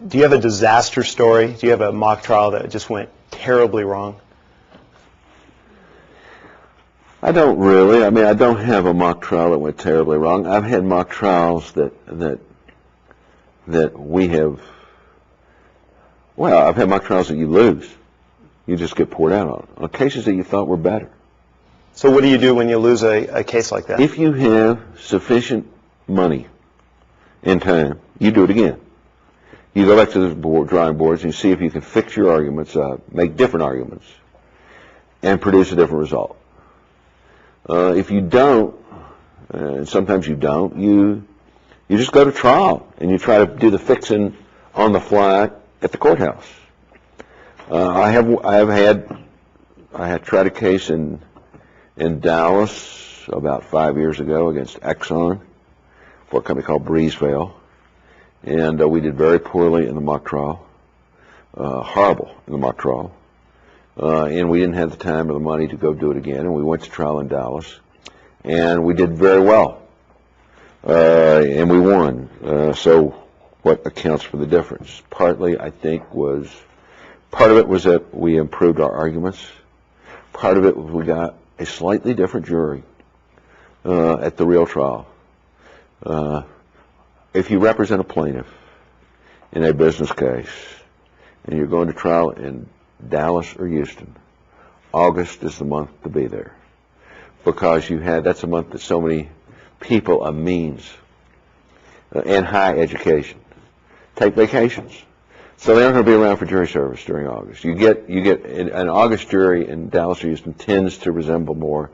Do you have a disaster story? Do you have a mock trial that just went terribly wrong? I don't really. I mean, I don't have a mock trial that went terribly wrong. I've had mock trials that we have. Well, I've had mock trials that you lose. You just get poured out on cases that you thought were better. So what do you do when you lose a case like that? If you have sufficient money and time, you do it again. You go back to the drawing boards and you see if you can fix your arguments up, make different arguments, and produce a different result. If you don't, and sometimes you don't, you just go to trial and you try to do the fixing on the fly at the courthouse. I had tried a case in Dallas about 5 years ago against Exxon for a company called Breezeville, and we did very poorly in the mock trial, horrible in the mock trial. And we didn't have the time or the money to go do it again, and we went to trial in Dallas, and we did very well, and we won. So what accounts for the difference? Partly, I think, part of it was that we improved our arguments. Part of it was we got a slightly different jury at the real trial. If you represent a plaintiff in a business case, and you're going to trial in Dallas or Houston, August is the month to be there, because that's a month that so many people of means and high education take vacations, so they aren't going to be around for jury service during August. You get an August jury in Dallas or Houston tends to resemble more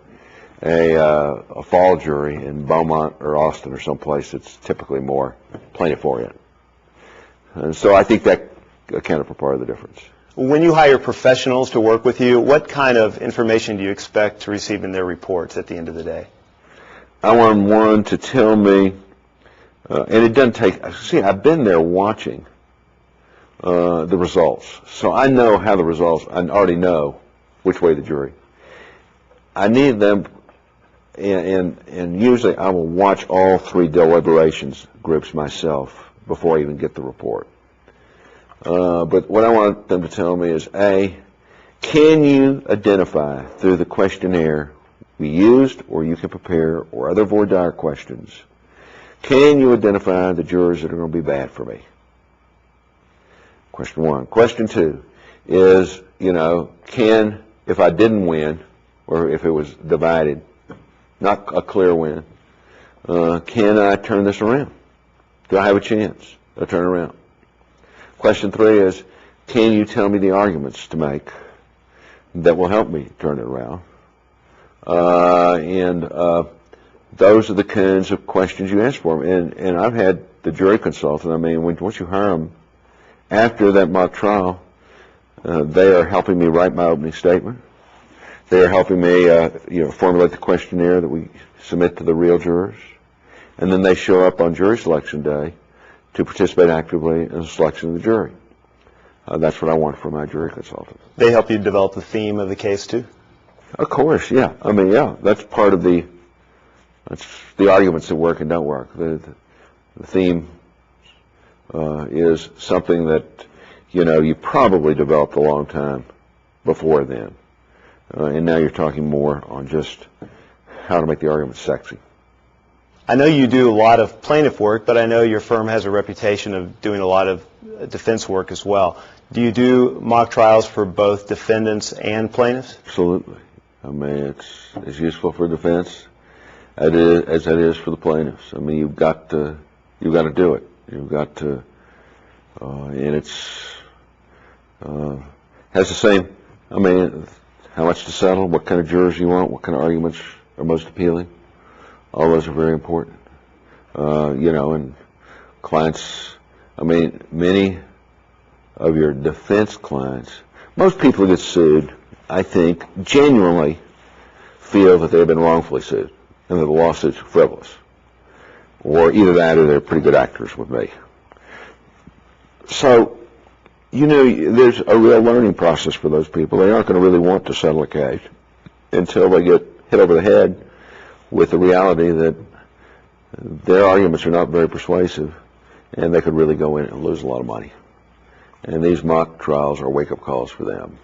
a fall jury in Beaumont or Austin or someplace that's typically more plaintiff oriented, and so I think that accounted for part of the difference. When you hire professionals to work with you, what kind of information do you expect to receive in their reports at the end of the day? I want one to tell me, and it doesn't take, see, I've been there watching the results, so I know how the results, I already know which way the jury. I need them, and usually I will watch all three deliberations groups myself before I even get the report. But what I want them to tell me is, A, can you identify through the questionnaire we used, or you can prepare, or other voir dire questions, can you identify the jurors that are going to be bad for me? Question one. Question two is, if I didn't win, or if it was divided, not a clear win, can I turn this around? Do I have a chance to turn around? Question three is, can you tell me the arguments to make that will help me turn it around? Those are the kinds of questions you ask for them. And I've had the jury consultant, once you hire them, after that mock trial, they are helping me write my opening statement. They are helping me formulate the questionnaire that we submit to the real jurors. And then they show up on jury selection day to participate actively in the selection of the jury. That's what I want from my jury consultant. They help you develop the theme of the case too? Of course, yeah. That's part of the arguments that work and don't work. The theme is something that, you probably developed a long time before then. And now you're talking more on just how to make the argument sexy. I know you do a lot of plaintiff work, but I know your firm has a reputation of doing a lot of defense work as well. Do you do mock trials for both defendants and plaintiffs? Absolutely. It's as useful for defense as it is for the plaintiffs. You've got to do it. You've got to, and it's has the same. How much to settle, what kind of jurors you want, what kind of arguments are most appealing. All those are very important. And clients, many of your defense clients, most people who get sued, I think, genuinely feel that they've been wrongfully sued and that the lawsuit's frivolous. Or either that or they're pretty good actors with me. So, there's a real learning process for those people. They aren't going to really want to settle a case until they get hit over the head with the reality that their arguments are not very persuasive and they could really go in and lose a lot of money. And these mock trials are wake-up calls for them.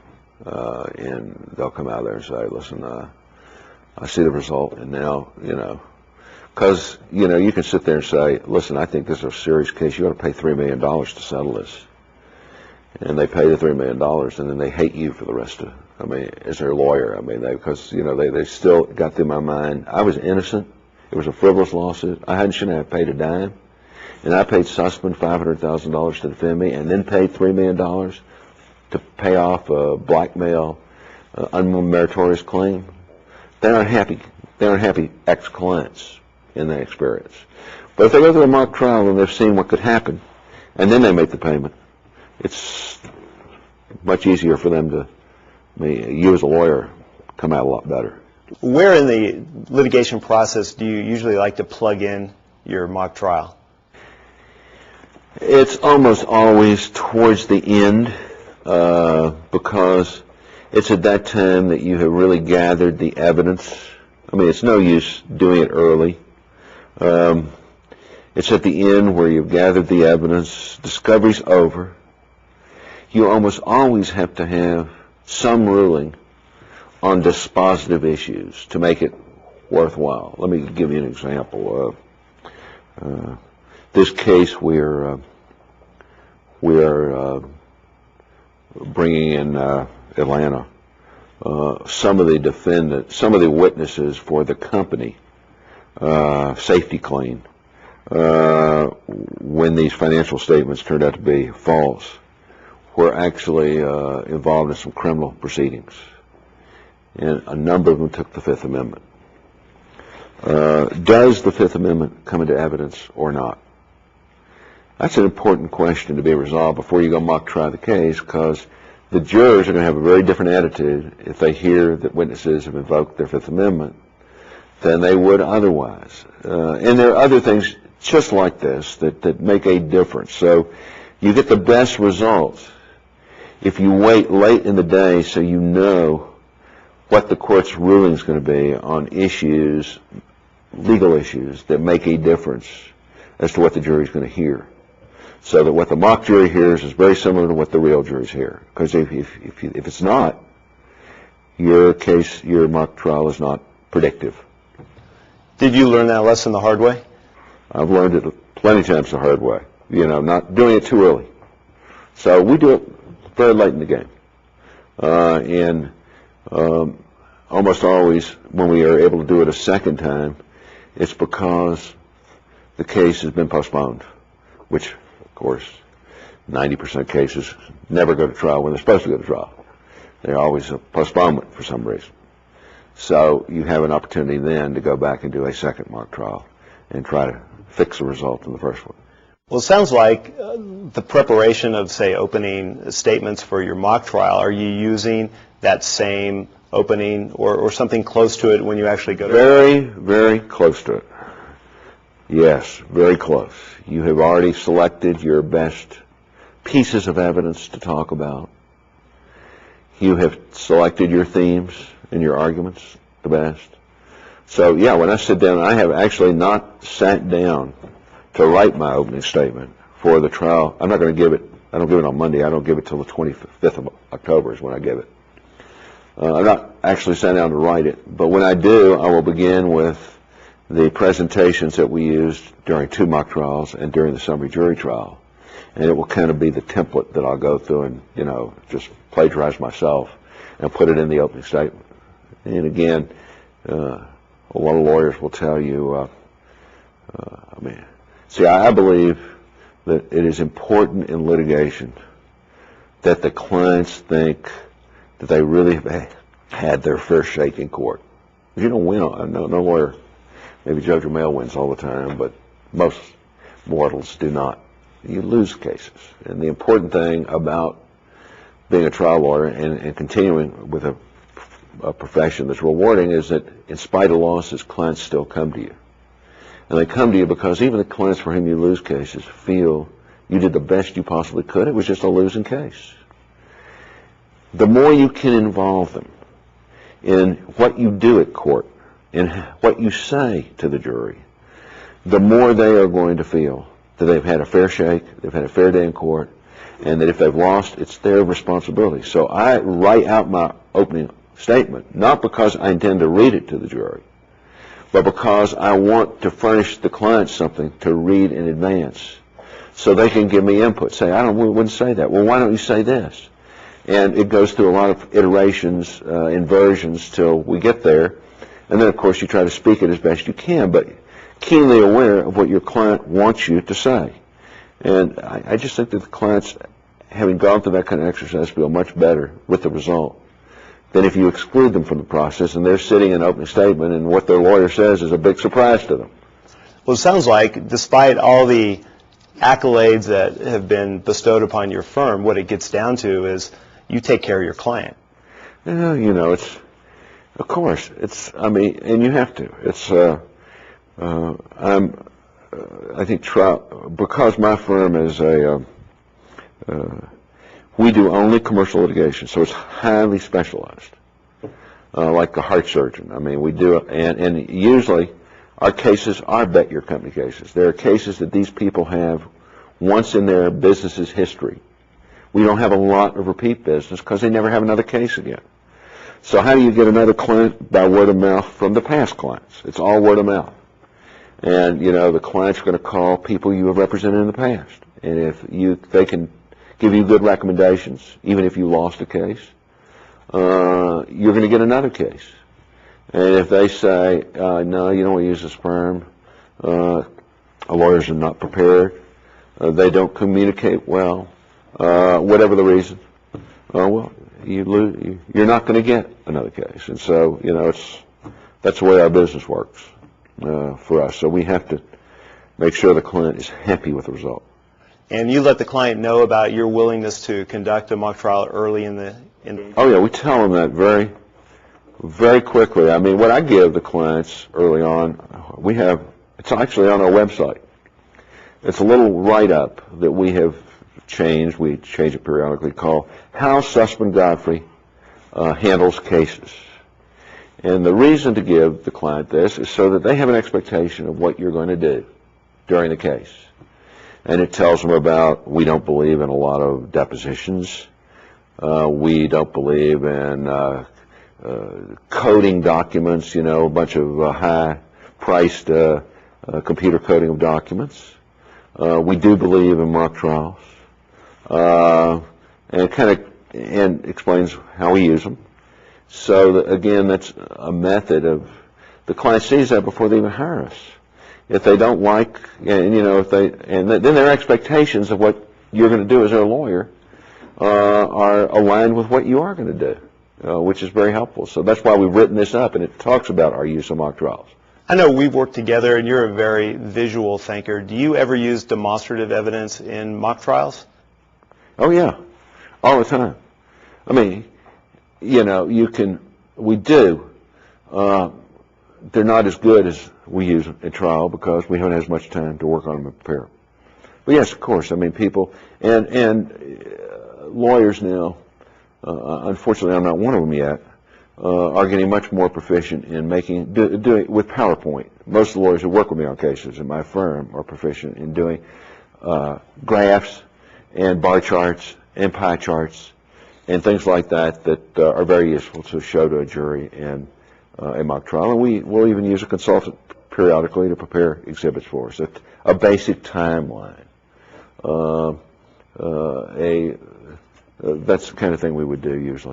And they'll come out there and say, listen, I see the result, and now, because, you can sit there and say, listen, I think this is a serious case. You ought to pay $3 million to settle this. And they pay the $3 million, and then they hate you for the rest of, as their lawyer. Because, they still got through my mind, I was innocent. It was a frivolous lawsuit. I shouldn't have paid a dime. And I paid Susman $500,000 to defend me, and then paid $3 million to pay off a blackmail, unmeritorious claim. They aren't happy. They aren't happy ex-clients in that experience. But if they go through a mock trial and they've seen what could happen, and then they make the payment, it's much easier for them to, you as a lawyer, come out a lot better. Where in the litigation process do you usually like to plug in your mock trial? It's almost always towards the end, because it's at that time that you have really gathered the evidence. It's no use doing it early. It's at the end where you've gathered the evidence, discovery's over. You almost always have to have some ruling on dispositive issues to make it worthwhile. Let me give you an example. This case we are bringing in Atlanta. Some of the witnesses for the company, Safety Clean, when these financial statements turned out to be false, were actually involved in some criminal proceedings. And a number of them took the Fifth Amendment. Does the Fifth Amendment come into evidence or not? That's an important question to be resolved before you go mock try the case, because the jurors are going to have a very different attitude if they hear that witnesses have invoked their Fifth Amendment than they would otherwise. And there are other things just like this that make a difference. So you get the best results if you wait late in the day so you know what the court's ruling is going to be on issues, legal issues, that make a difference as to what the jury is going to hear. So that what the mock jury hears is very similar to what the real juries hear. Because if it's not, your mock trial is not predictive. Did you learn that lesson the hard way? I've learned it plenty of times the hard way. Not doing it too early. So we do it very late in the game. And almost always when we are able to do it a second time, it's because the case has been postponed, which, of course, 90% of cases never go to trial when they're supposed to go to trial. They're always a postponement for some reason. So you have an opportunity then to go back and do a second mock trial and try to fix the result in the first one. Well, it sounds like the preparation of, say, opening statements for your mock trial, are you using that same opening or something close to it when you actually go to Very, very close to it. Yes, very close. You have already selected your best pieces of evidence to talk about. You have selected your themes and your arguments the best. So, yeah, when I sit down, I have actually not sat down to write my opening statement for the trial. I'm not going to give it. I don't give it on Monday. I don't give it till the 25th of October is when I give it. I'm not actually sat down to write it, but when I do, I will begin with the presentations that we used during 2 mock trials and during the summary jury trial. And it will kind of be the template that I'll go through and, just plagiarize myself and put it in the opening statement. And again, a lot of lawyers will tell you, I believe that it is important in litigation that the clients think that they really have had their fair shake in court. You don't win. No lawyer, maybe Judge Romeo wins all the time, but most mortals do not. You lose cases. And the important thing about being a trial lawyer and continuing with a profession that's rewarding is that in spite of losses, clients still come to you. And they come to you because even the clients for whom you lose cases feel you did the best you possibly could. It was just a losing case. The more you can involve them in what you do at court, in what you say to the jury, the more they are going to feel that they've had a fair shake, they've had a fair day in court, and that if they've lost, it's their responsibility. So I write out my opening statement, not because I intend to read it to the jury, but because I want to furnish the client something to read in advance so they can give me input. Say, we wouldn't say that. Well, why don't you say this? And it goes through a lot of iterations, inversions till we get there. And then, of course, you try to speak it as best you can, but keenly aware of what your client wants you to say. And I just think that the clients, having gone through that kind of exercise, feel much better with the result than if you exclude them from the process and they're sitting in an opening statement and what their lawyer says is a big surprise to them. Well, it sounds like despite all the accolades that have been bestowed upon your firm, what it gets down to is you take care of your client. Yeah, it's, of course, and you have to. It's, I think because my firm is we do only commercial litigation, so it's highly specialized, like a heart surgeon. We do it, and usually our cases are bet your company cases. There are cases that these people have once in their business's history. We don't have a lot of repeat business because they never have another case again. So how do you get another client? By word of mouth from the past clients. It's all word of mouth. And, the client's going to call people you have represented in the past. And if they can give you good recommendations, even if you lost a case, you're going to get another case. And if they say, no, you don't want to use this firm, lawyers are not prepared, they don't communicate well, whatever the reason, well, you're not going to get another case. And so, that's the way our business works for us. So we have to make sure the client is happy with the result. And you let the client know about your willingness to conduct a mock trial early in the Oh, yeah, we tell them that very, very quickly. What I give the clients early on, it's actually on our website. It's a little write-up that we have changed. We change it periodically, called How Susman Godfrey Handles Cases. And the reason to give the client this is so that they have an expectation of what you're going to do during the case. And it tells them about, we don't believe in a lot of depositions. We don't believe in coding documents, a bunch of high-priced computer coding of documents. We do believe in mock trials. And explains how we use them. So that, again, that's a method of the client sees that before they even hire us. If they don't like, then their expectations of what you're going to do as their lawyer are aligned with what you are going to do, which is very helpful. So that's why we've written this up, and it talks about our use of mock trials. I know we've worked together, and you're a very visual thinker. Do you ever use demonstrative evidence in mock trials? Oh, yeah, all the time. We do. They're not as good as we use in trial because we haven't had as much time to work on them and prepare. But yes, of course, people, and lawyers now, unfortunately I'm not one of them yet, are getting much more proficient in doing with PowerPoint. Most of the lawyers who work with me on cases in my firm are proficient in doing graphs and bar charts and pie charts and things like that are very useful to show to a jury in a mock trial. And we will even use a consultant periodically to prepare exhibits for us. A basic timeline. That's the kind of thing we would do usually.